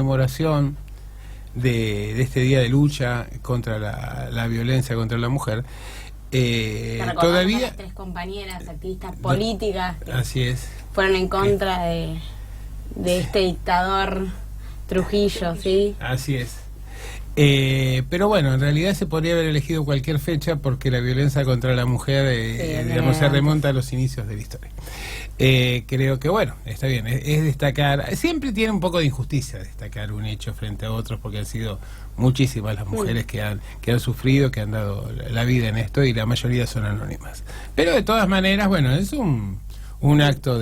conmemoración de este día de lucha contra la violencia contra la mujer, todavía... Las 3 compañeras activistas políticas que así es, fueron en contra de este dictador Trujillo, ¿sí? Así es. Pero bueno, en realidad se podría haber elegido cualquier fecha porque la violencia contra la mujer digamos, se remonta a los inicios de la historia. Creo que bueno, está bien, es destacar, siempre tiene un poco de injusticia destacar un hecho frente a otros porque han sido muchísimas las mujeres que han sufrido, que han dado la vida en esto, y la mayoría son anónimas. Pero de todas maneras, bueno, es un acto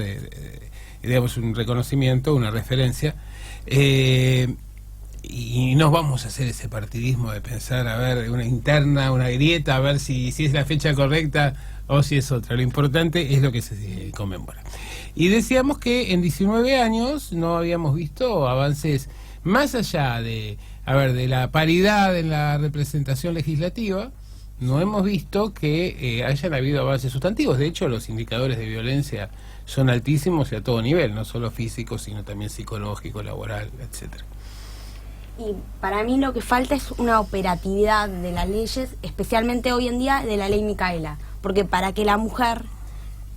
digamos, un reconocimiento, una referencia, y no vamos a hacer ese partidismo de pensar, a ver, una interna, una grieta, a ver si es la fecha correcta o si es otra. Lo importante es lo que se conmemora. Y decíamos que en 19 años no habíamos visto avances más allá de la paridad en la representación legislativa. No hemos visto que hayan habido avances sustantivos. De hecho, los indicadores de violencia son altísimos y a todo nivel, no solo físico, sino también psicológico, laboral, etcétera. Y para mí lo que falta es una operatividad de las leyes, especialmente hoy en día de la ley Micaela, porque para que la mujer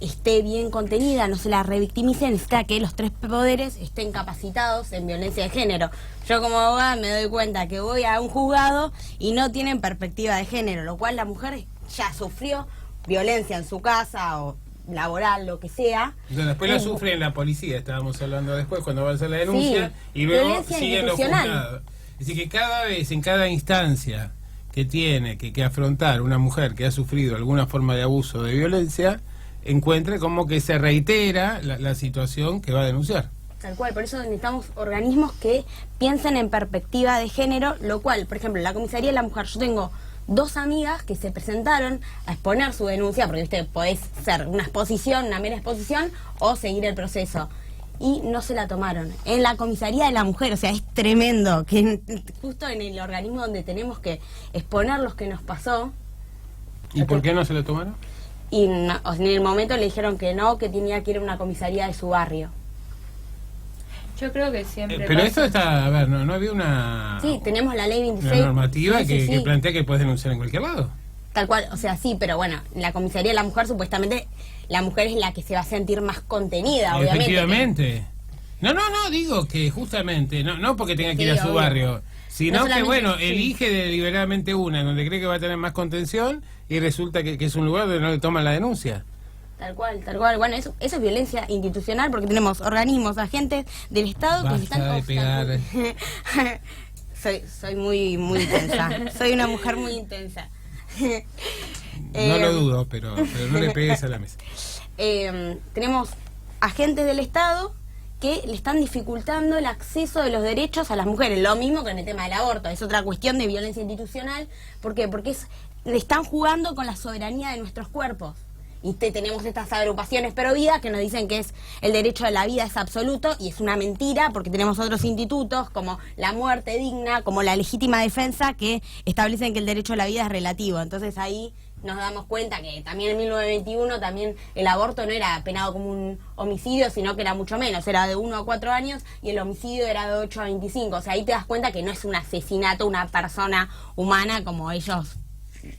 esté bien contenida, no se la revictimice, necesita que los 3 poderes estén capacitados en violencia de género. Yo como abogada me doy cuenta que voy a un juzgado y no tienen perspectiva de género, lo cual la mujer ya sufrió violencia en su casa o laboral, lo que sea. Entonces, después la sufre en la policía, estábamos hablando después, cuando va a hacer la denuncia, sí, y luego sigue en los juzgados. Es decir, que cada vez, en cada instancia que tiene que afrontar una mujer que ha sufrido alguna forma de abuso o de violencia, encuentre como que se reitera la situación que va a denunciar. Tal cual, por eso necesitamos organismos que piensen en perspectiva de género, lo cual, por ejemplo, en la comisaría de la mujer, yo tengo 2 amigas que se presentaron a exponer su denuncia, porque usted podés ser una exposición, una mera exposición, o seguir el proceso. Y no se la tomaron. En la comisaría de la mujer, o sea, es tremendo, que justo en el organismo donde tenemos que exponer lo que nos pasó. ¿Y por qué no se la tomaron? Y no, en el momento le dijeron que no, que tenía que ir a una comisaría de su barrio. Yo creo que siempre pero pasa. esto está, a ver, no había una... Sí, tenemos la ley 26. Una normativa sí, que plantea que puedes denunciar en cualquier lado. Tal cual, o sea, sí, pero bueno, en la comisaría de la mujer supuestamente la mujer es la que se va a sentir más contenida, obviamente. Efectivamente. No, digo que justamente, no porque tenga que ir a su obvio. barrio, sino que, bueno, sí. elige deliberadamente una donde cree que va a tener más contención y resulta que es un lugar donde no le toman la denuncia. Tal cual. Bueno, eso es violencia institucional porque tenemos organismos, agentes del Estado que Basta están... de pegar. soy muy intensa. Soy una mujer muy intensa. No lo dudo, pero no le pegues a la mesa. Tenemos agentes del Estado que le están dificultando el acceso de los derechos a las mujeres. Lo mismo que en el tema del aborto. Es otra cuestión de violencia institucional. ¿Por qué? Porque le están jugando con la soberanía de nuestros cuerpos. Y tenemos estas agrupaciones pro vida que nos dicen que el derecho a la vida es absoluto, y es una mentira porque tenemos otros institutos como la muerte digna, como la legítima defensa, que establecen que el derecho a la vida es relativo. Entonces ahí nos damos cuenta que también en 1921 también el aborto no era penado como un homicidio, sino que era mucho menos, era de 1 a 4 años y el homicidio era de 8 a 25. O sea, ahí te das cuenta que no es un asesinato, una persona humana como ellos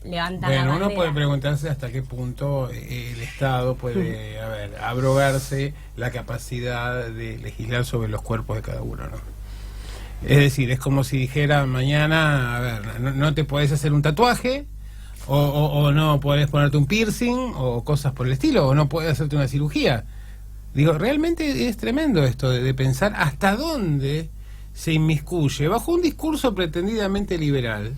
levantan la bandera. Uno puede preguntarse hasta qué punto el Estado puede abrogarse la capacidad de legislar sobre los cuerpos de cada uno, ¿no? Es decir, es como si dijera mañana, a ver, no te podés hacer un tatuaje, o no podés ponerte un piercing, o cosas por el estilo, o no podés hacerte una cirugía. Digo, realmente es tremendo esto de pensar hasta dónde se inmiscuye, bajo un discurso pretendidamente liberal,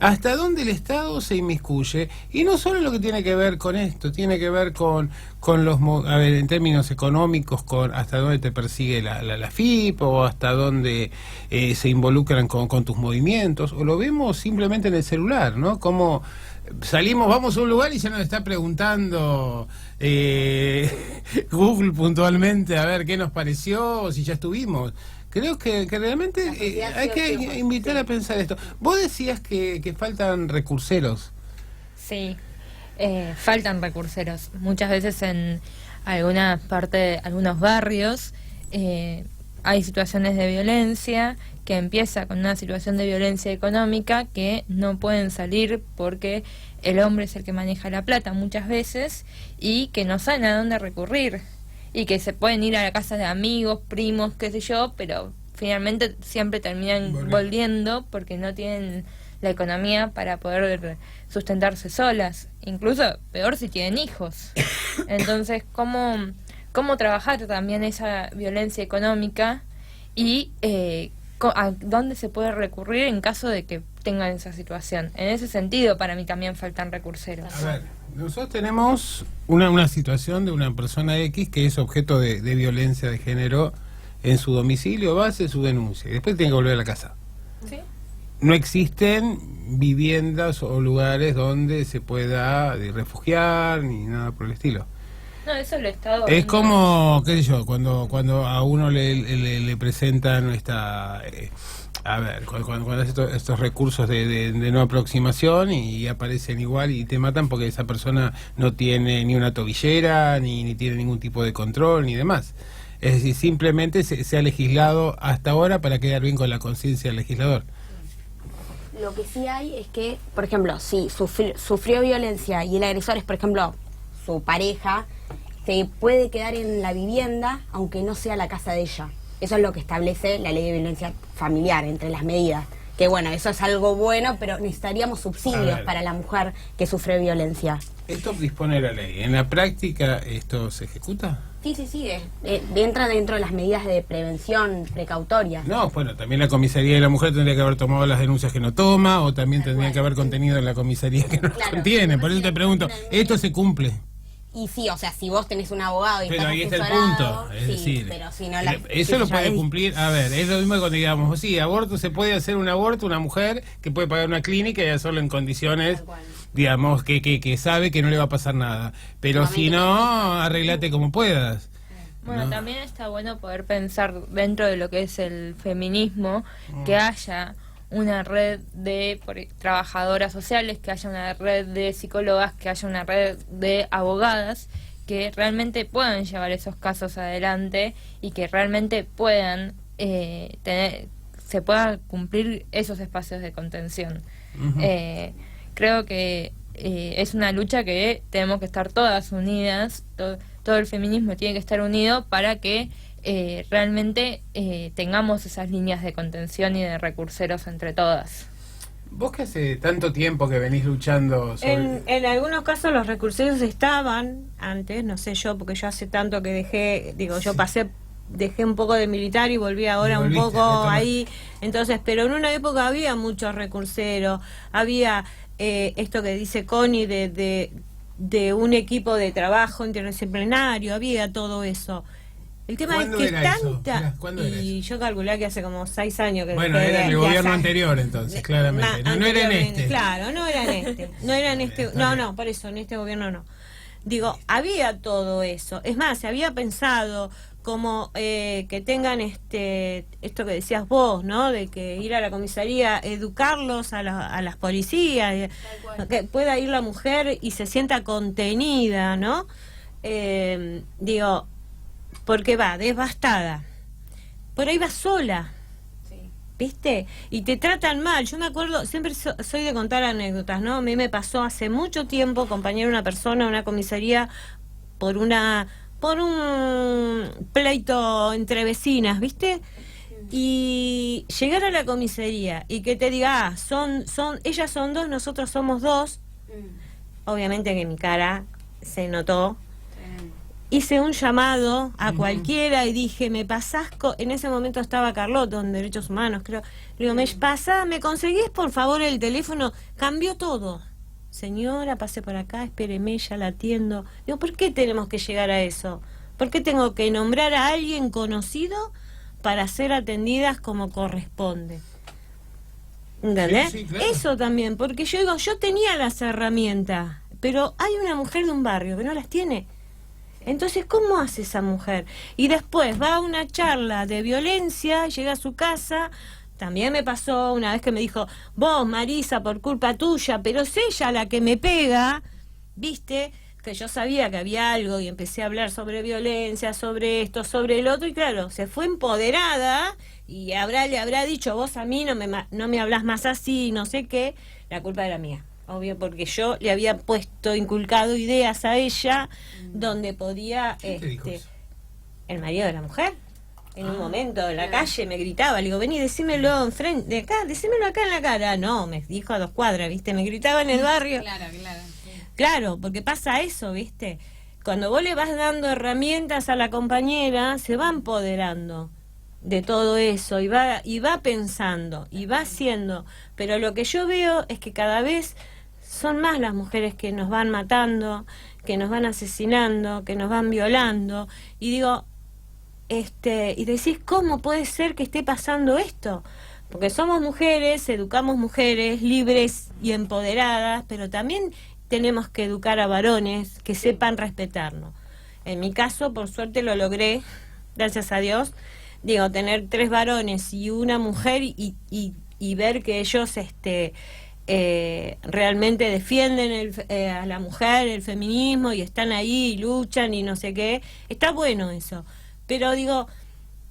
hasta dónde el Estado se inmiscuye, y no solo lo que tiene que ver con esto, tiene que ver con los, en términos económicos, con hasta dónde te persigue la FIP, o hasta dónde se involucran con tus movimientos, o lo vemos simplemente en el celular, ¿no? Como salimos, vamos a un lugar y ya nos está preguntando Google puntualmente a ver qué nos pareció, o si ya estuvimos. Creo que realmente hay que invitar a pensar esto. Vos decías que faltan recurseros. Sí, faltan recurseros. Muchas veces en alguna parte, algunos barrios, hay situaciones de violencia que empieza con una situación de violencia económica que no pueden salir porque el hombre es el que maneja la plata muchas veces y que no saben a dónde recurrir y que se pueden ir a la casa de amigos, primos, qué sé yo, pero finalmente siempre terminan volviendo porque no tienen la economía para poder sustentarse solas, incluso peor si tienen hijos. Entonces, ¿cómo trabajar también esa violencia económica y a dónde se puede recurrir en caso de que tengan esa situación? En ese sentido, para mí también faltan recurseros. A ver, nosotros tenemos una situación de una persona X que es objeto de violencia de género en su domicilio, hace su denuncia y después tiene que volver a la casa. ¿Sí? No existen viviendas o lugares donde se pueda refugiar ni nada por el estilo. No, eso lo he estado Es viendo. como, qué sé yo, cuando a uno le presentan a ver, cuando hace estos recursos de no aproximación y aparecen igual y te matan porque esa persona no tiene ni una tobillera, ni tiene ningún tipo de control, ni demás. Es decir, simplemente se ha legislado hasta ahora para quedar bien con la conciencia del legislador. Lo que sí hay es que, por ejemplo, si sufrió violencia y el agresor es, por ejemplo, su pareja, se puede quedar en la vivienda aunque no sea la casa de ella. Eso es lo que establece la ley de violencia familiar, entre las medidas. Que bueno, eso es algo bueno, pero necesitaríamos subsidios para la mujer que sufre violencia. Esto dispone la ley. ¿En la práctica esto se ejecuta? Sí, entra dentro de las medidas de prevención precautorias. No, bueno, también la comisaría de la mujer tendría que haber tomado las denuncias que no toma, o también tendría que haber contenido en la comisaría que no contiene. Por eso te pregunto, ¿esto se cumple? Y sí, o sea, si vos tenés un abogado y pero estás ahí está el asesorado, punto, es sí, decir, pero si no eso lo puede ya cumplir. A ver, es lo mismo que cuando digamos, sí, aborto, se puede hacer un aborto, una mujer que puede pagar una clínica y hacerlo en condiciones, digamos, que sabe que no le va a pasar nada, pero si no, arreglate como puedas. Bueno, ¿no? También está bueno poder pensar dentro de lo que es el feminismo, que haya una red de trabajadoras sociales, que haya una red de psicólogas, que haya una red de abogadas que realmente puedan llevar esos casos adelante y que realmente puedan se puedan cumplir esos espacios de contención. Creo que es una lucha que tenemos que estar todas unidas, todo el feminismo tiene que estar unido para que realmente tengamos esas líneas de contención y de recurseros entre todas. Vos que hace tanto tiempo que venís luchando sobre... En algunos casos los recurseros estaban antes, no sé yo, porque yo hace tanto que dejé un poco de militar y volví ahora un poco ahí, entonces, pero en una época había muchos recurseros, había esto que dice Connie de un equipo de trabajo interdisciplinario, había todo eso. El tema es que ¿Cuándo era y eso? yo calculé que hace como 6 años que Bueno, era en el gobierno anterior entonces, claramente. No era en este. Claro, no era en este. No, por eso, en este gobierno no. Digo, había todo eso. Es más, se había pensado como que tengan esto que decías vos, ¿no? De que ir a la comisaría, educarlos a las policías, que pueda ir la mujer y se sienta contenida, ¿no? Digo, porque va devastada, por ahí va sola, ¿viste? Y te tratan mal. Yo me acuerdo, siempre soy de contar anécdotas, ¿no? A mí me pasó hace mucho tiempo acompañar a una persona a una comisaría por un pleito entre vecinas, ¿viste? Y llegar a la comisaría y que te diga, ellas son dos, nosotros somos dos. Obviamente que mi cara se notó. Hice un llamado a cualquiera y dije, me pasás, en ese momento estaba Carlotto en Derechos Humanos, creo. Le digo, ¿me conseguís por favor el teléfono? Cambió todo. Señora, pase por acá, espéreme, ya la atiendo. Digo, ¿por qué tenemos que llegar a eso? ¿Por qué tengo que nombrar a alguien conocido para ser atendidas como corresponde? ¿Entendés? Sí, claro. Eso también, porque yo digo, yo tenía las herramientas, pero hay una mujer de un barrio que no las tiene. Entonces, ¿cómo hace esa mujer? Y después va a una charla de violencia, llega a su casa. También me pasó una vez que me dijo, vos, Marisa, por culpa tuya, pero es ella la que me pega, ¿viste? que yo sabía que había algo y empecé a hablar sobre violencia, sobre esto, sobre el otro, y claro, se fue empoderada y le habrá dicho, vos a mí no me hablas más así, no sé qué, la culpa era mía. Obvio, porque yo le había inculcado ideas a ella donde podía... ¿Quién te dijo eso? El marido de la mujer. En un momento en la calle me gritaba, le digo, vení, decímelo enfrente, de acá, decímelo acá en la cara. No, me dijo a 2 cuadras, ¿viste? Me gritaba en el barrio. Claro. Claro, porque pasa eso, ¿viste? Cuando vos le vas dando herramientas a la compañera, se va empoderando de todo eso y va pensando y va haciendo. Pero lo que yo veo es que cada vez son más las mujeres que nos van matando, que nos van asesinando, que nos van violando. Y digo, y decís, ¿cómo puede ser que esté pasando esto? Porque somos mujeres, educamos mujeres libres y empoderadas, pero también tenemos que educar a varones que sepan respetarnos. En mi caso, por suerte lo logré, gracias a Dios. Digo, tener 3 varones y una mujer y ver que ellos realmente defienden a la mujer, el feminismo, y están ahí y luchan y no sé qué. Está bueno eso. Pero digo,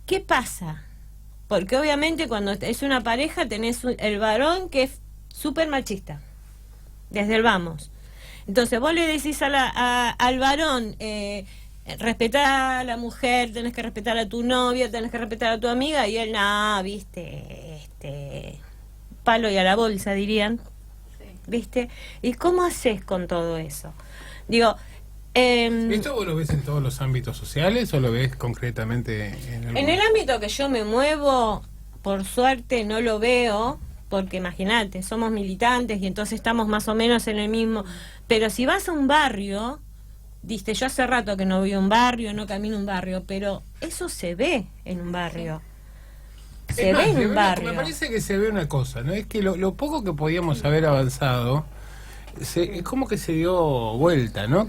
¿qué pasa? Porque obviamente cuando es una pareja tenés el varón que es súper machista, desde el vamos. Entonces vos le decís al varón, respetar a la mujer, tenés que respetar a tu novia, tenés que respetar a tu amiga, y él, viste, palo y a la bolsa, dirían. Sí. ¿Viste? ¿Y cómo haces con todo eso? Digo, ¿esto vos lo ves en todos los ámbitos sociales o lo ves concretamente en el ámbito que yo me muevo? Por suerte no lo veo, porque imagínate, somos militantes y entonces estamos más o menos en el mismo. Pero si vas a un barrio, yo hace rato que no voy a un barrio, no camino un barrio, pero eso se ve en un barrio. Se ve en un barrio. Me parece que se ve una cosa, ¿no? Es que lo poco que podíamos haber avanzado, es como que se dio vuelta, ¿no?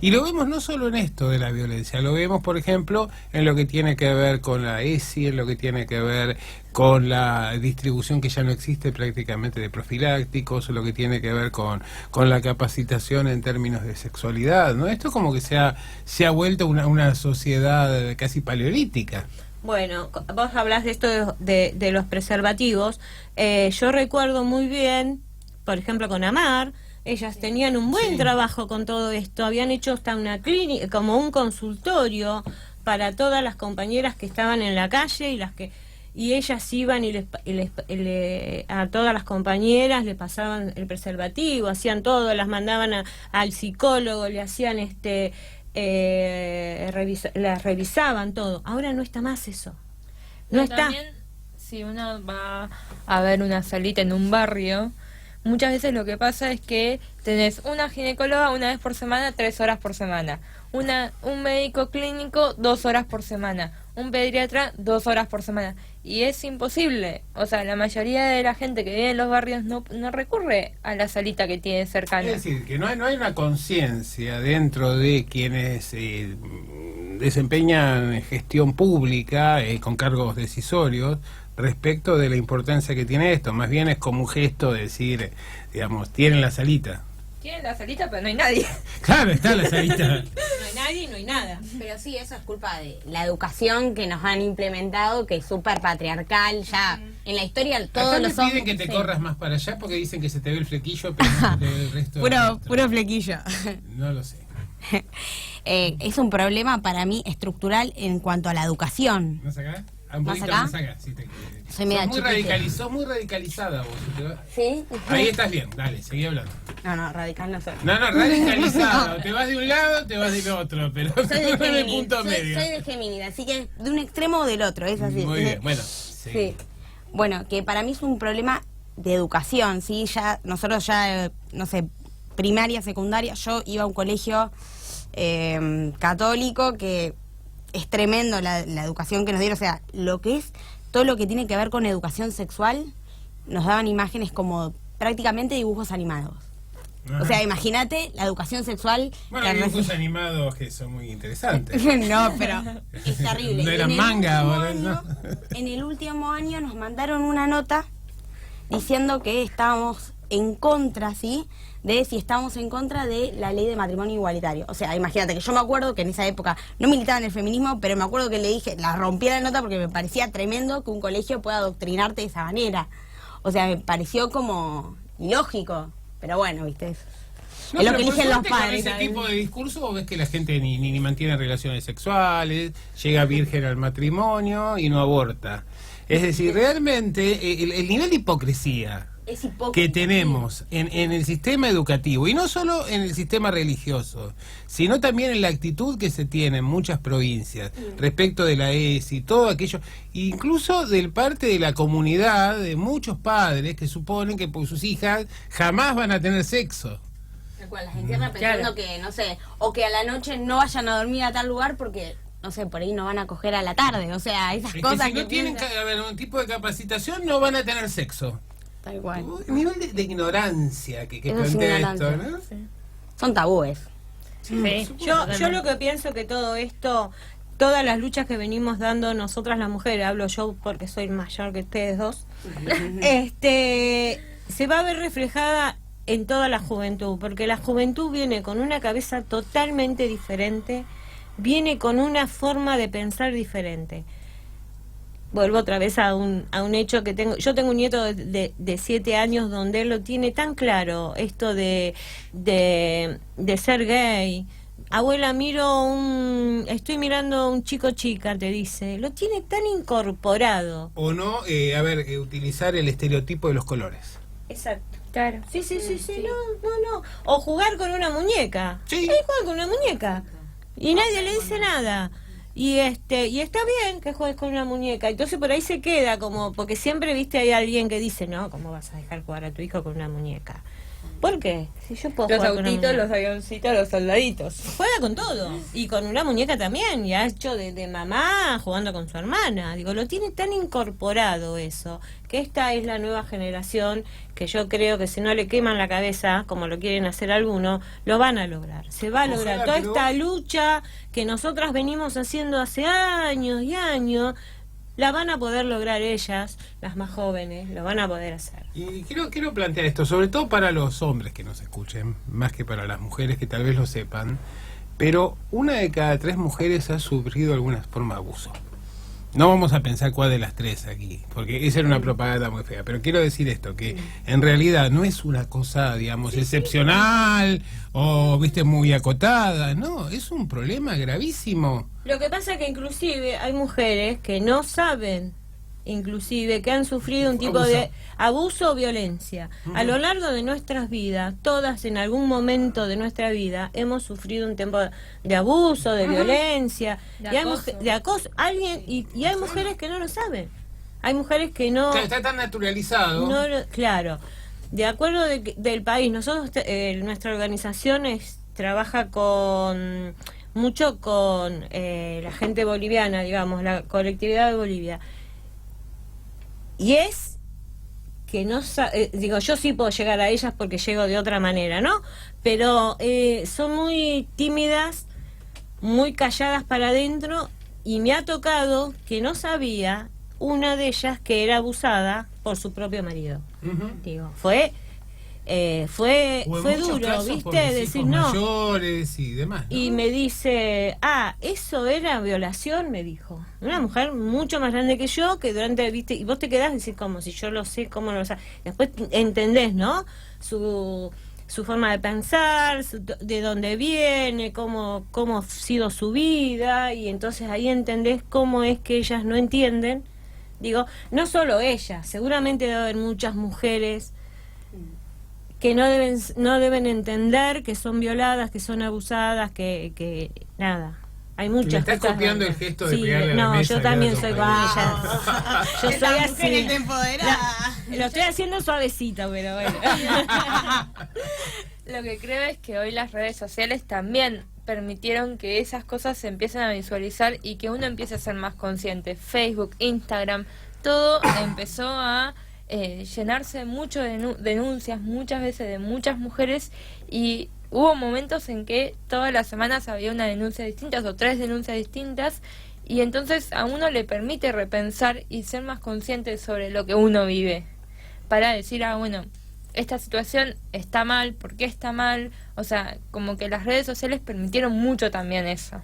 Y lo vemos no solo en esto de la violencia, lo vemos, por ejemplo, en lo que tiene que ver con la ESI, en lo que tiene que ver con la distribución que ya no existe prácticamente de profilácticos, en lo que tiene que ver con la capacitación en términos de sexualidad, ¿no? Esto como que se ha vuelto una sociedad casi paleolítica. Bueno, vos hablás de esto de los preservativos. Yo recuerdo muy bien, por ejemplo, con Amar, ellas tenían un buen trabajo con todo esto, habían hecho hasta una clínica, como un consultorio para todas las compañeras que estaban en la calle y ellas iban y a todas las compañeras le pasaban el preservativo, hacían todo, las mandaban al psicólogo, le hacían las revisaban todo. Ahora no está más eso. No está. También, si uno va a ver una salita en un barrio, muchas veces lo que pasa es que tenés una ginecóloga 1 vez por semana, 3 horas por semana. Un médico clínico 2 horas por semana. Un pediatra 2 horas por semana. Y es imposible. O sea, la mayoría de la gente que vive en los barrios no recurre a la salita que tiene cercana. Es decir, que no hay una conciencia dentro de quienes desempeñan gestión pública con cargos decisorios respecto de la importancia que tiene esto. Más bien es como un gesto de decir, digamos, tienen la salita. Tienen la salita, pero no hay nadie. Claro, está la salita. No hay nadie y no hay nada. Pero sí, eso es culpa de la educación que nos han implementado, que es súper patriarcal. Ya en la historia todos los hombres... piden que te corras más para allá porque dicen que se te ve el flequillo, pero no se te ve el resto. Puro flequillo. No lo sé. Es un problema para mí estructural en cuanto a la educación. ¿Más acá? Un poquito más acá. Sí, Soy media sos muy radicalizada vos. ¿Sí? Ahí estás bien, dale, seguí hablando. No, radical no soy. No, radicalizada. Te vas de un lado, te vas del otro, pero soy de Géminis, punto medio. Soy de Géminis, así que de un extremo o del otro, es así. Muy bien, bueno. Sí. Bueno, que para mí es un problema de educación, ¿sí? Nosotros no sé, primaria, secundaria, yo iba a un colegio católico que es tremendo la educación que nos dieron, o sea, lo que es todo lo que tiene que ver con educación sexual, nos daban imágenes como prácticamente dibujos animados. Ajá. O sea, imagínate la educación sexual. Bueno, hay dibujos animados que son muy interesantes. No, pero es terrible. No eran manga, En el último año nos mandaron una nota diciendo que estábamos en contra, ¿sí? De si estamos en contra de la ley de matrimonio igualitario. O sea, imagínate que yo me acuerdo que en esa época no militaba en el feminismo, pero me acuerdo que le dije, la rompí la nota porque me parecía tremendo que un colegio pueda adoctrinarte de esa manera. O sea, me pareció como ilógico. Pero bueno, viste, No, es lo pero que por eligen los suerte, con padres. ese ¿sabes? tipo de discurso vos ves que la gente ni mantiene relaciones sexuales, llega virgen al matrimonio y no aborta. Es decir, realmente el nivel de hipocresía Es hipócrita. que tenemos en el sistema educativo, y no solo en el sistema religioso, sino también en la actitud que se tiene en muchas provincias respecto de la ESI, todo aquello, incluso del parte de la comunidad, de muchos padres que suponen que por sus hijas jamás van a tener sexo. Tal cual, las encierra pensando que, no sé, o que a la noche no vayan a dormir a tal lugar porque, no sé, por ahí no van a coger a la tarde. O sea, esas Es cosas que si no tienen piensan. a ver, un tipo de capacitación, no van a tener sexo. Tal cual. El nivel de ignorancia que Eso es plantea ignorancia. esto, ¿no? Son tabúes. Sí. Yo lo que pienso que todo esto, todas las luchas que venimos dando nosotras las mujeres, hablo yo porque soy mayor que ustedes dos, se va a ver reflejada en toda la juventud, porque la juventud viene con una cabeza totalmente diferente, viene con una forma de pensar diferente. Vuelvo otra vez a un hecho que tengo. Yo tengo un nieto de 7 años donde él lo tiene tan claro, esto de ser gay. Abuela, estoy mirando un chico chica, te dice. Lo tiene tan incorporado. O no, utilizar el estereotipo de los colores. Exacto. Claro. Sí, no. O jugar con una muñeca. Sí. Él juega con una muñeca. Y nadie le dice nada. Y está bien que juegues con una muñeca. Entonces por ahí se queda como, porque siempre viste hay alguien que dice, no, ¿cómo vas a dejar jugar a tu hijo con una muñeca? ¿Por qué? Si yo puedo Los jugar con una autitos, muñeca. los avioncitos, los soldaditos. Juega con todo. Y con una muñeca también. Y ha hecho de mamá jugando con su hermana. Digo, lo tiene tan incorporado eso, que esta es la nueva generación que yo creo que si no le queman la cabeza, como lo quieren hacer algunos, lo van a lograr. Se va a Ojalá, lograr. Toda pero- esta lucha que nosotras venimos haciendo hace años y años, la van a poder lograr ellas, las más jóvenes, lo van a poder hacer. Y quiero plantear esto, sobre todo para los hombres que nos escuchen, más que para las mujeres que tal vez lo sepan, pero 1 de cada 3 mujeres ha sufrido alguna forma de abuso. No vamos a pensar cuál de las 3 aquí, porque esa era una propaganda muy fea, pero quiero decir esto, que en realidad no es una cosa, digamos, excepcional o, viste, muy acotada, no, es un problema gravísimo. Lo que pasa es que inclusive hay mujeres que no saben, inclusive, que han sufrido un tipo de abuso o violencia. A lo largo de nuestras vidas, todas en algún momento de nuestra vida hemos sufrido un tiempo de abuso, de violencia, De y hay acoso. de acoso. Y hay mujeres que no lo saben. Hay mujeres que no... Está tan naturalizado. Claro, de acuerdo del país, nosotros, nuestra organización trabaja mucho con la gente boliviana, digamos, la colectividad de Bolivia. Y es que digo, yo sí puedo llegar a ellas porque llego de otra manera, ¿no? Pero son muy tímidas, muy calladas para adentro, y me ha tocado que no sabía una de ellas que era abusada por su propio marido. Ujú. Digo, fue O en muchos duro, casos por ¿viste? los Decir hijos no. mayores y demás, ¿no? Y me dice, eso era violación, me dijo. Una mujer mucho más grande que yo, que viste, y vos te quedás y decís como si yo lo sé, cómo no lo sé. Después entendés, ¿no? Su forma de pensar, de dónde viene, cómo ha sido su vida, y entonces ahí entendés cómo es que ellas no entienden. Digo, no solo ellas, seguramente debe haber muchas mujeres que no deben entender que son violadas, que son abusadas, que nada. Hay muchas. Le estás cosas copiando el donde- gesto de pegarle a la no, mesa yo y también dar soy un con beso. ellas. Yo soy así. empoderada. Lo estoy haciendo suavecito, pero bueno. Lo que creo es que hoy las redes sociales también permitieron que esas cosas se empiecen a visualizar y que uno empiece a ser más consciente. Facebook, Instagram, todo empezó a llenarse mucho de denuncias, muchas veces de muchas mujeres, y hubo momentos en que todas las semanas había una denuncia distinta o 3 denuncias distintas, y entonces a uno le permite repensar y ser más consciente sobre lo que uno vive, para decir, bueno, esta situación está mal, ¿por qué está mal? O sea, como que las redes sociales permitieron mucho también eso.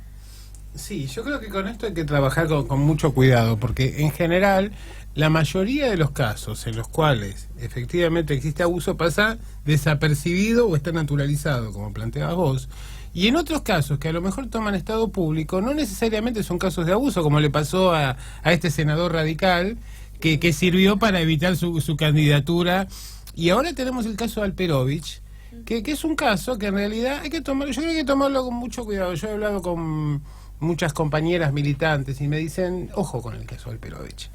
Sí, yo creo que con esto hay que trabajar con mucho cuidado, porque en general la mayoría de los casos en los cuales efectivamente existe abuso pasa desapercibido o está naturalizado, como planteabas vos. Y en otros casos que a lo mejor toman estado público, no necesariamente son casos de abuso, como le pasó a este senador radical, que sirvió para evitar su candidatura. Y ahora tenemos el caso de Alperovich, que es un caso que en realidad hay que tomarlo, yo creo que hay que tomarlo con mucho cuidado. Yo he hablado con muchas compañeras militantes y me dicen, ojo con el caso de Alperovich.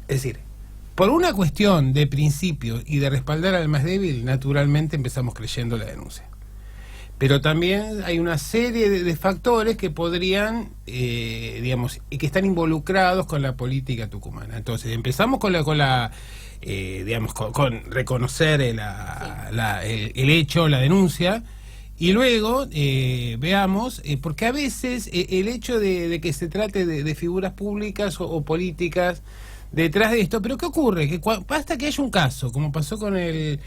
Es decir, por una cuestión de principios y de respaldar al más débil, naturalmente empezamos creyendo la denuncia. Pero también hay una serie de factores que podrían, digamos, y que están involucrados con la política tucumana. Entonces, empezamos con digamos, con reconocer el hecho, la denuncia, y luego veamos, porque a veces el hecho de que se trate de figuras públicas o políticas detrás de esto, pero ¿qué ocurre? Que basta que haya un caso, como pasó con el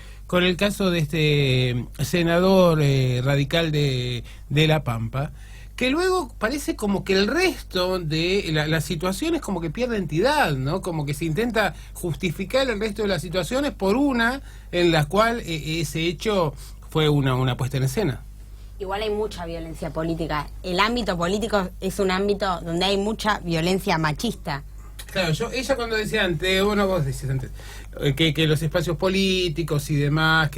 caso de este senador radical de La Pampa, que luego parece como que el resto de las situaciones como que pierde entidad, ¿no? Como que se intenta justificar el resto de las situaciones por una en la cual ese hecho fue una puesta en escena. Igual hay mucha violencia política. El ámbito político es un ámbito donde hay mucha violencia machista. Claro, ella cuando decía antes, bueno, vos decías antes, que los espacios políticos y demás,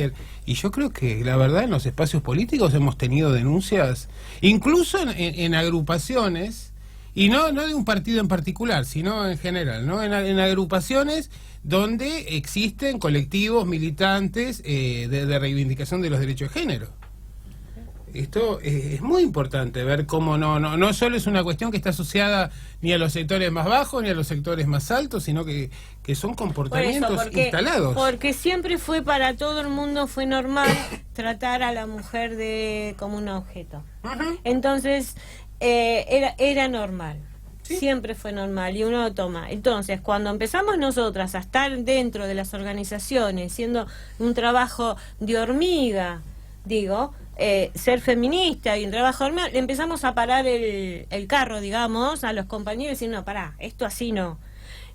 y yo creo que la verdad en los espacios políticos hemos tenido denuncias, incluso en agrupaciones, y no de un partido en particular, sino en general, ¿no? En agrupaciones donde existen colectivos militantes de reivindicación de los derechos de género. Esto es muy importante ver cómo no solo es una cuestión que está asociada ni a los sectores más bajos ni a los sectores más altos, sino que son comportamientos instalados. Porque siempre fue para todo el mundo, fue normal tratar a la mujer como un objeto. Uh-huh. Entonces, era normal. ¿Sí? Siempre fue normal y uno lo toma. Entonces, cuando empezamos nosotras a estar dentro de las organizaciones, siendo un trabajo de hormiga, ser feminista y un trabajo hormiga, le empezamos a parar el carro, digamos, a los compañeros y decir, no, pará, esto así no.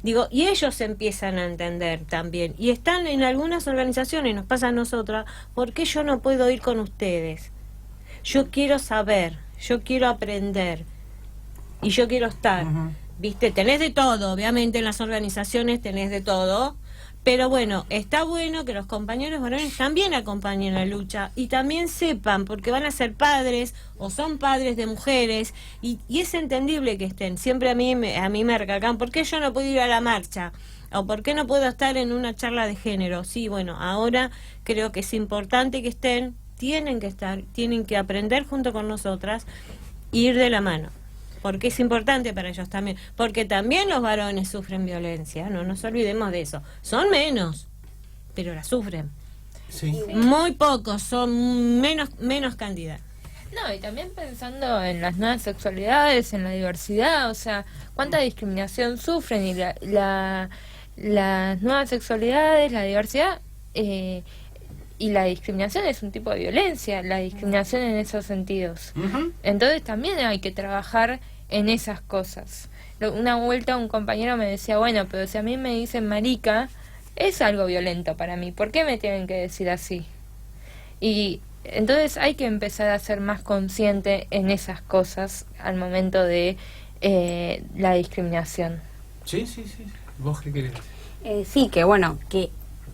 Y ellos empiezan a entender también. Y están en algunas organizaciones, nos pasa a nosotras, ¿por qué yo no puedo ir con ustedes? Yo quiero saber, yo quiero aprender y yo quiero estar. Uh-huh. ¿Viste? Tenés de todo, obviamente en las organizaciones tenés de todo. Pero bueno, está bueno que los compañeros varones también acompañen la lucha y también sepan, porque van a ser padres o son padres de mujeres y es entendible que estén. Siempre a mí me recalcan, ¿por qué yo no puedo ir a la marcha? ¿O por qué no puedo estar en una charla de género? Sí, bueno, ahora creo que es importante que estén, tienen que estar, tienen que aprender junto con nosotras, ir de la mano. Porque es importante para ellos también, porque también los varones sufren violencia, no nos olvidemos de eso. Son menos, pero la sufren. Sí. Muy pocos, son menos cantidad. No, y también pensando en las nuevas sexualidades, en la diversidad, o sea, cuánta discriminación sufren y las nuevas sexualidades, la diversidad y la discriminación es un tipo de violencia, la discriminación en esos sentidos. Uh-huh. Entonces también hay que trabajar en esas cosas. Una vuelta un compañero me decía, bueno, pero si a mí me dicen marica, es algo violento para mí, ¿por qué me tienen que decir así? Y entonces hay que empezar a ser más consciente en esas cosas al momento de la discriminación. Sí. ¿Vos qué querés? Sí, que bueno, que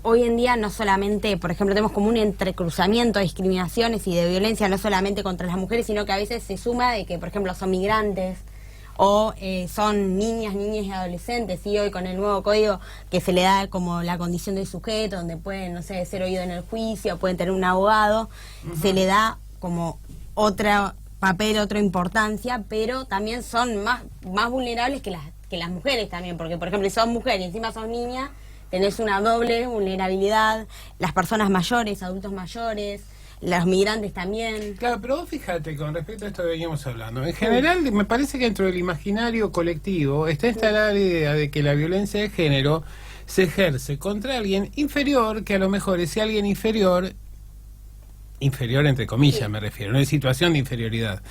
hoy en día no solamente, por ejemplo, tenemos como un entrecruzamiento de discriminaciones y de violencia, no solamente contra las mujeres, sino que a veces se suma de que, por ejemplo, son migrantes o son niñas y adolescentes, y hoy con el nuevo código que se le da como la condición de sujeto, donde pueden, no sé, ser oídos en el juicio, pueden tener un abogado, uh-huh. Se le da como otro papel, otra importancia, pero también son más vulnerables que las mujeres también, porque, por ejemplo, si sos mujer y encima sos niña, tenés una doble vulnerabilidad, las personas mayores, adultos mayores, los migrantes también. Claro, pero vos fíjate, con respecto a esto que veníamos hablando, en general me parece que dentro del imaginario colectivo está instalada la idea de que la violencia de género se ejerce contra alguien inferior, que a lo mejor ese alguien inferior entre comillas me refiero, no es situación de inferioridad,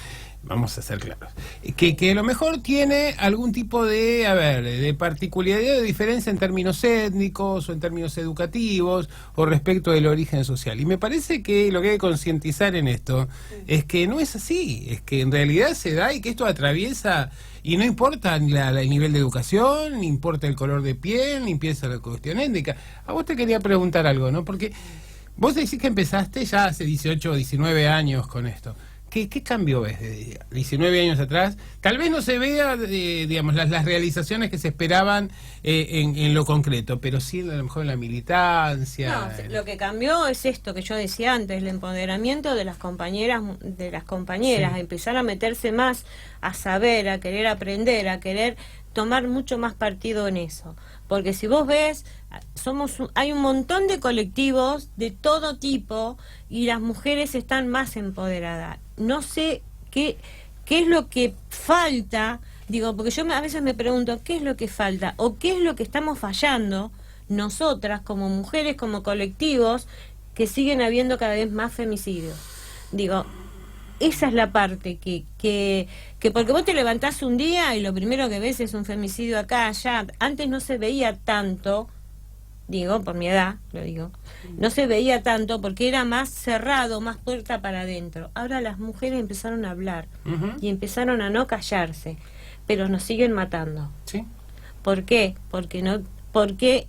vamos a ser claros, que a lo mejor tiene algún tipo de, de particularidad, de diferencia en términos étnicos o en términos educativos o respecto del origen social. Y me parece que lo que hay que concientizar en esto es que no es así, es que en realidad se da y que esto atraviesa, y no importa el nivel de educación, ni importa el color de piel, ni empieza la cuestión étnica. A vos te quería preguntar algo, ¿no? Porque vos decís que empezaste ya hace 18 o 19 años con esto. ¿Qué cambio ves de 19 años atrás? Tal vez no se vea, digamos, las realizaciones que se esperaban en lo concreto, pero sí a lo mejor en la militancia. No, lo que cambió es esto que yo decía antes, el empoderamiento de las compañeras, sí. Empezar a meterse más, a saber, a querer aprender, a querer tomar mucho más partido en eso. Porque si vos ves, hay un montón de colectivos de todo tipo y las mujeres están más empoderadas. No sé qué es lo que falta, digo, porque yo a veces me pregunto qué es lo que falta o qué es lo que estamos fallando nosotras como mujeres, como colectivos, que siguen habiendo cada vez más femicidios. Digo, esa es la parte que porque vos te levantás un día y lo primero que ves es un femicidio acá, allá. Antes no se veía tanto, digo, por mi edad, lo digo, no se veía tanto porque era más cerrado, más puerta para adentro. Ahora las mujeres empezaron a hablar y empezaron a no callarse, pero nos siguen matando. ¿Sí? ¿Por qué? Porque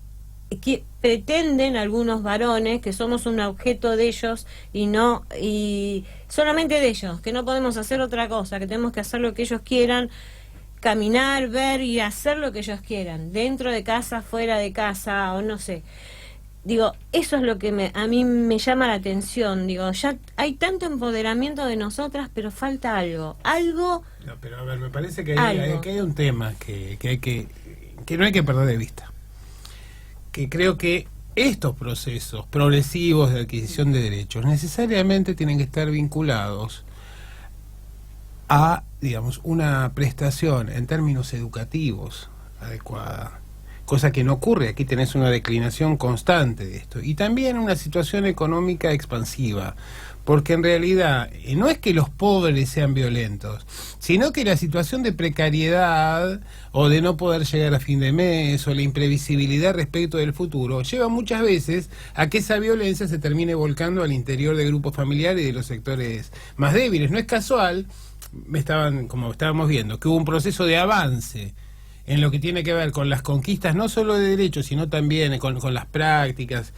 pretenden algunos varones que somos un objeto de ellos y solamente de ellos, que no podemos hacer otra cosa, que tenemos que hacer lo que ellos quieran, caminar, ver y hacer lo que ellos quieran, dentro de casa, fuera de casa, o no sé. Digo, eso es lo que a mí me llama la atención. Digo, ya hay tanto empoderamiento de nosotras, pero falta algo. No, pero a ver, me parece que hay un tema que no hay que perder de vista. Que creo que estos procesos progresivos de adquisición de derechos necesariamente tienen que estar vinculados a, digamos, una prestación en términos educativos adecuada, cosa que no ocurre. Aquí tenés una declinación constante de esto, y también una situación económica expansiva, porque en realidad no es que los pobres sean violentos, sino que la situación de precariedad o de no poder llegar a fin de mes o la imprevisibilidad respecto del futuro lleva muchas veces a que esa violencia se termine volcando al interior de grupos familiares y de los sectores más débiles. No es casual, como estábamos viendo, que hubo un proceso de avance en lo que tiene que ver con las conquistas no solo de derechos, sino también con las prácticas,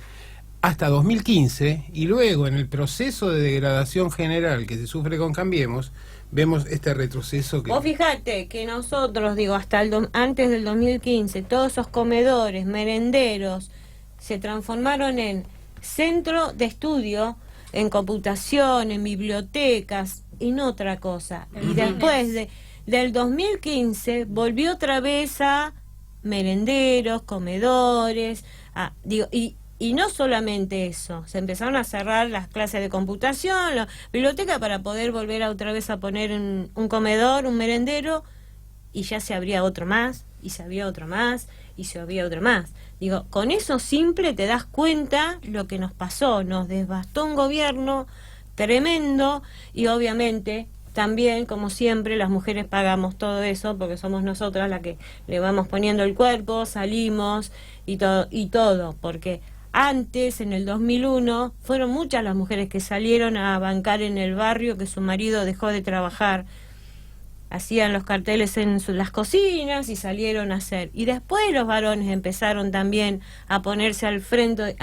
hasta 2015, y luego en el proceso de degradación general que se sufre con Cambiemos, vemos este retroceso que... Vos fijate que nosotros, digo, hasta antes del 2015, todos esos comedores, merenderos, se transformaron en centro de estudio, en computación, en bibliotecas, en otra cosa. Y después del 2015 volvió otra vez a merenderos, comedores, y no solamente eso, se empezaron a cerrar las clases de computación, la biblioteca, para poder volver otra vez a poner un comedor, un merendero, y ya se abría otro más, y se abría otro más, y se abría otro más. Digo, con eso simple te das cuenta lo que nos pasó, nos devastó un gobierno tremendo, y obviamente también, como siempre, las mujeres pagamos todo eso, porque somos nosotras las que le vamos poniendo el cuerpo, salimos, y todo, porque... Antes, en el 2001, fueron muchas las mujeres que salieron a bancar en el barrio que su marido dejó de trabajar. Hacían los carteles en las cocinas y salieron a hacer. Y después los varones empezaron también a ponerse al frente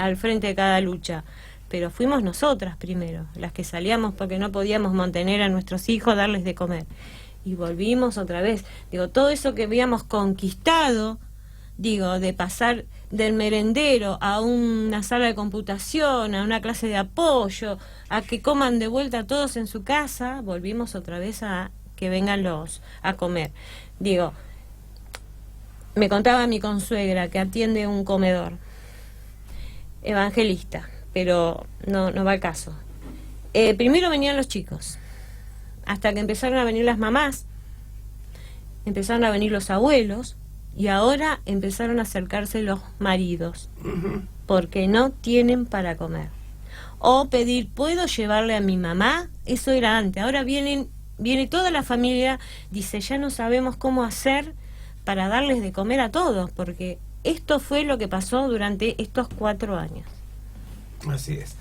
de cada lucha. Pero fuimos nosotras primero, las que salíamos porque no podíamos mantener a nuestros hijos, darles de comer. Y volvimos otra vez. Digo, todo eso que habíamos conquistado, digo, de pasar del merendero a una sala de computación, a una clase de apoyo, a que coman de vuelta todos en su casa, volvimos otra vez a que vengan a comer. Digo, me contaba mi consuegra que atiende un comedor, evangelista, pero no va al caso. Primero venían los chicos, hasta que empezaron a venir las mamás, empezaron a venir los abuelos, y ahora empezaron a acercarse los maridos porque no tienen para comer. O pedir, ¿puedo llevarle a mi mamá? Eso era antes. Ahora viene toda la familia, dice, ya no sabemos cómo hacer para darles de comer a todos, porque esto fue lo que pasó durante estos 4 años. Así es.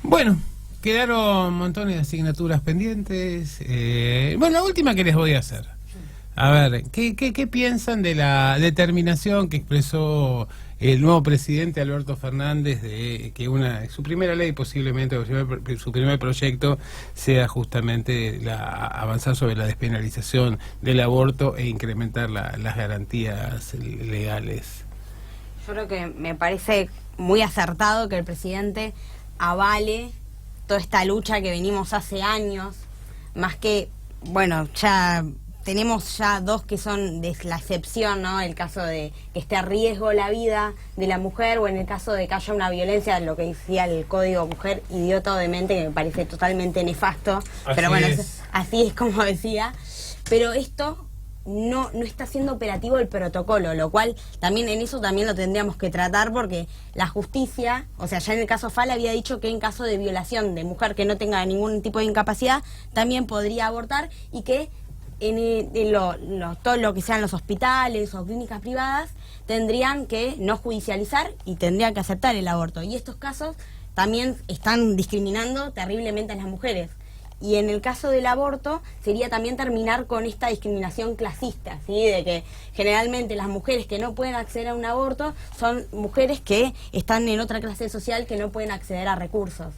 Bueno, quedaron montones de asignaturas pendientes. Bueno, la última que les voy a hacer. A ver, ¿qué piensan de la determinación que expresó el nuevo presidente Alberto Fernández de que su primera ley, posiblemente, su primer proyecto, sea justamente avanzar sobre la despenalización del aborto e incrementar las garantías legales? Yo creo que me parece muy acertado que el presidente avale toda esta lucha que venimos hace años, más que, bueno, ya tenemos ya 2 que son de la excepción, ¿no? El caso de que esté a riesgo la vida de la mujer, o en el caso de que haya una violencia, lo que decía el Código Mujer, idiota o demente, que me parece totalmente nefasto. Pero bueno, así es como decía. Pero esto no está siendo operativo el protocolo, lo cual también en eso también lo tendríamos que tratar, porque la justicia, o sea, ya en el caso Fala había dicho que en caso de violación de mujer que no tenga ningún tipo de incapacidad, también podría abortar, y que todo lo que sean los hospitales o clínicas privadas tendrían que no judicializar y tendrían que aceptar el aborto. Y estos casos también están discriminando terriblemente a las mujeres. Y en el caso del aborto sería también terminar con esta discriminación clasista, ¿sí? De que generalmente las mujeres que no pueden acceder a un aborto son mujeres que están en otra clase social, que no pueden acceder a recursos.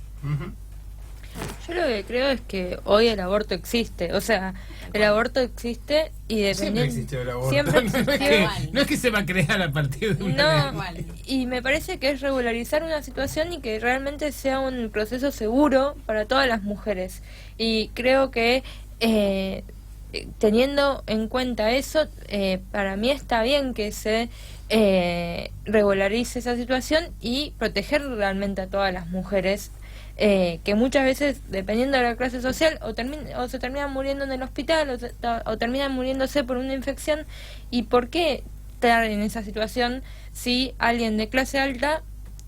Yo lo que creo es que hoy el aborto existe, o sea, el aborto existe y dependiendo... Siempre existió el aborto. Siempre existió. No es que se va a crear a partir de una... No, y me parece que es regularizar una situación y que realmente sea un proceso seguro para todas las mujeres. Y creo que teniendo en cuenta eso, para mí está bien que se regularice esa situación y proteger realmente a todas las mujeres, que muchas veces, dependiendo de la clase social, o se terminan muriendo en el hospital o terminan muriéndose por una infección. ¿Y por qué estar en esa situación si alguien de clase alta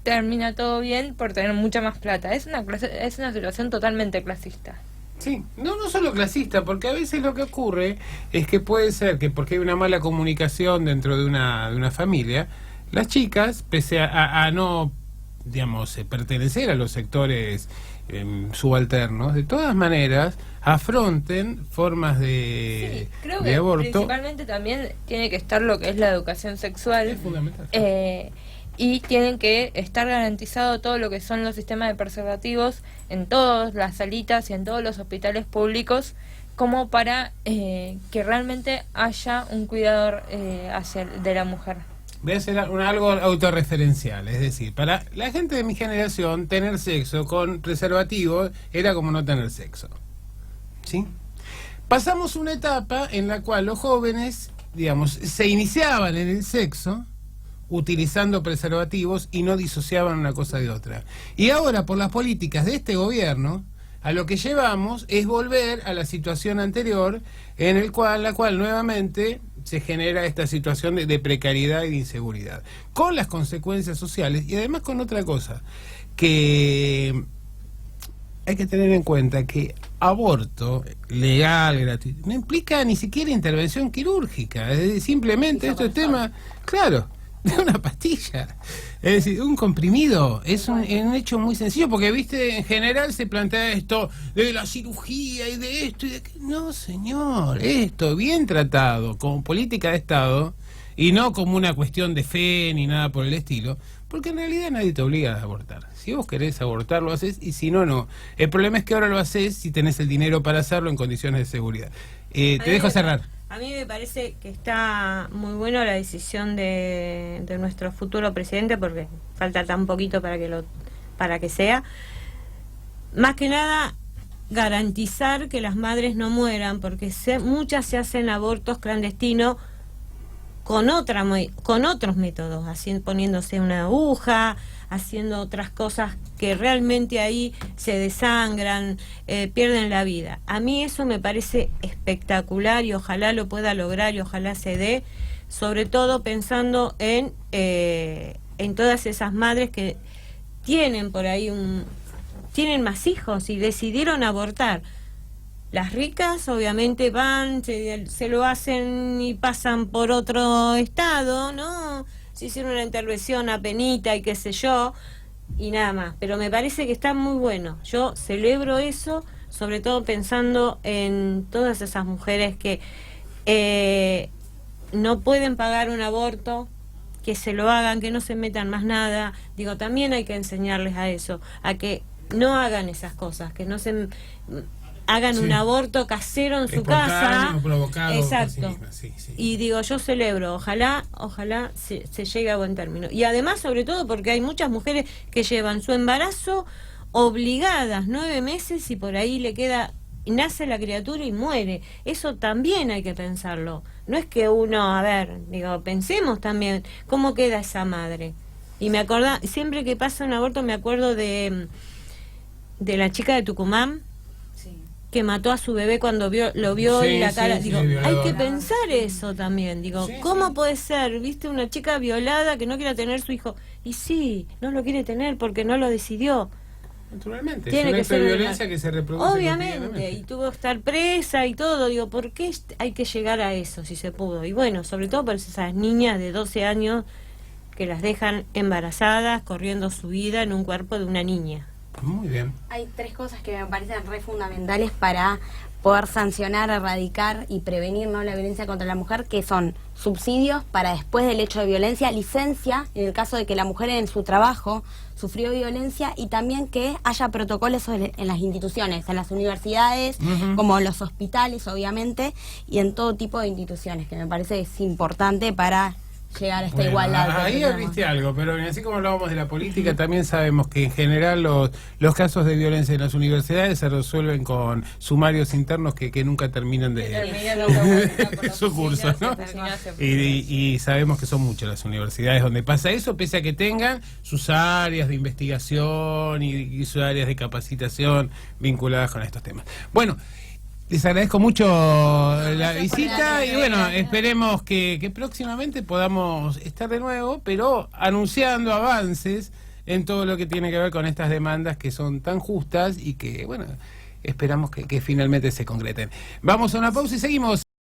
termina todo bien por tener mucha más plata? Es una situación totalmente clasista. Sí, no solo clasista, porque a veces lo que ocurre es que puede ser que porque hay una mala comunicación dentro de una familia, las chicas, pese a no, digamos, pertenecer a los sectores subalternos, de todas maneras afronten formas de creo de que aborto. principalmente también tiene que estar lo que es la educación sexual. Es fundamental. Y tienen que estar garantizado todo lo que son los sistemas de preservativos en todas las salitas y en todos los hospitales públicos, como para que realmente haya un cuidador de la mujer. Voy a hacer algo autorreferencial, es decir, para la gente de mi generación, tener sexo con preservativo era como no tener sexo, ¿sí? Pasamos una etapa en la cual los jóvenes, digamos, se iniciaban en el sexo utilizando preservativos y no disociaban una cosa de otra. Y ahora, por las políticas de este gobierno, a lo que llevamos es volver a la situación anterior, en la cual nuevamente se genera esta situación de precariedad y de inseguridad, con las consecuencias sociales y además con otra cosa, que hay que tener en cuenta que aborto legal, gratuito, no implica ni siquiera intervención quirúrgica, es decir, simplemente esto es tema, claro, de una pastilla, es decir, un comprimido, es un hecho muy sencillo, porque viste, en general se plantea esto de la cirugía y de esto y de aquello. No, señor, esto bien tratado como política de Estado y no como una cuestión de fe ni nada por el estilo, porque en realidad nadie te obliga a abortar. Si vos querés abortar, lo haces, y si no, no. El problema es que ahora lo haces si tenés el dinero para hacerlo en condiciones de seguridad. Te dejo cerrar. A mí me parece que está muy bueno la decisión de nuestro futuro presidente, porque falta tan poquito para que sea. Más que nada, garantizar que las madres no mueran, porque muchas se hacen abortos clandestinos con otros métodos, poniéndose una aguja, haciendo otras cosas que realmente ahí se desangran, pierden la vida. A mí eso me parece espectacular y ojalá lo pueda lograr y ojalá se dé, sobre todo pensando en todas esas madres que tienen por ahí tienen más hijos y decidieron abortar. Las ricas obviamente van, se lo hacen y pasan por otro estado, ¿no? Se hicieron una intervención a penita y qué sé yo, y nada más. Pero me parece que está muy bueno. Yo celebro eso, sobre todo pensando en todas esas mujeres que no pueden pagar un aborto, que se lo hagan, que no se metan más nada. Digo, también hay que enseñarles a eso, a que no hagan esas cosas, que no se hagan un aborto casero en su casa. Provocado. Exacto. Sí. Y digo, yo celebro, ojalá se llegue a buen término. Y además, sobre todo, porque hay muchas mujeres que llevan su embarazo obligadas 9 meses y por ahí nace la criatura y muere. Eso también hay que pensarlo. No es que uno, pensemos también cómo queda esa madre. Y me acuerdo, siempre que pasa un aborto me acuerdo de la chica de Tucumán, que mató a su bebé cuando lo vio y la cara. Digo, hay que pensar eso también. Digo, ¿cómo puede ser? ¿Viste? Una chica violada que no quiera tener su hijo. Y sí, no lo quiere tener porque no lo decidió. Naturalmente, Tiene que ser violencia que se reproduce. Obviamente, y tuvo que estar presa y todo. Digo, ¿por qué hay que llegar a eso si se pudo? Y bueno, sobre todo por esas niñas de 12 años que las dejan embarazadas, corriendo su vida en un cuerpo de una niña. Muy bien. Hay 3 cosas que me parecen re fundamentales para poder sancionar, erradicar y prevenir, ¿no?, la violencia contra la mujer, que son subsidios para después del hecho de violencia, licencia en el caso de que la mujer en su trabajo sufrió violencia, y también que haya protocolos en las instituciones, en las universidades, como los hospitales, obviamente, y en todo tipo de instituciones, que me parece que es importante para llegar a esta igualdad. Ahí viste algo, pero así como hablábamos de la política, también sabemos que en general los casos de violencia en las universidades se resuelven con sumarios internos que nunca terminan de su curso, ¿no? Y sabemos que son muchas las universidades donde pasa eso, pese a que tengan sus áreas de investigación y sus áreas de capacitación vinculadas con estos temas. Bueno, les agradezco mucho la visita y bueno, esperemos que próximamente podamos estar de nuevo, pero anunciando avances en todo lo que tiene que ver con estas demandas que son tan justas y que, bueno, esperamos que finalmente se concreten. Vamos a una pausa y seguimos.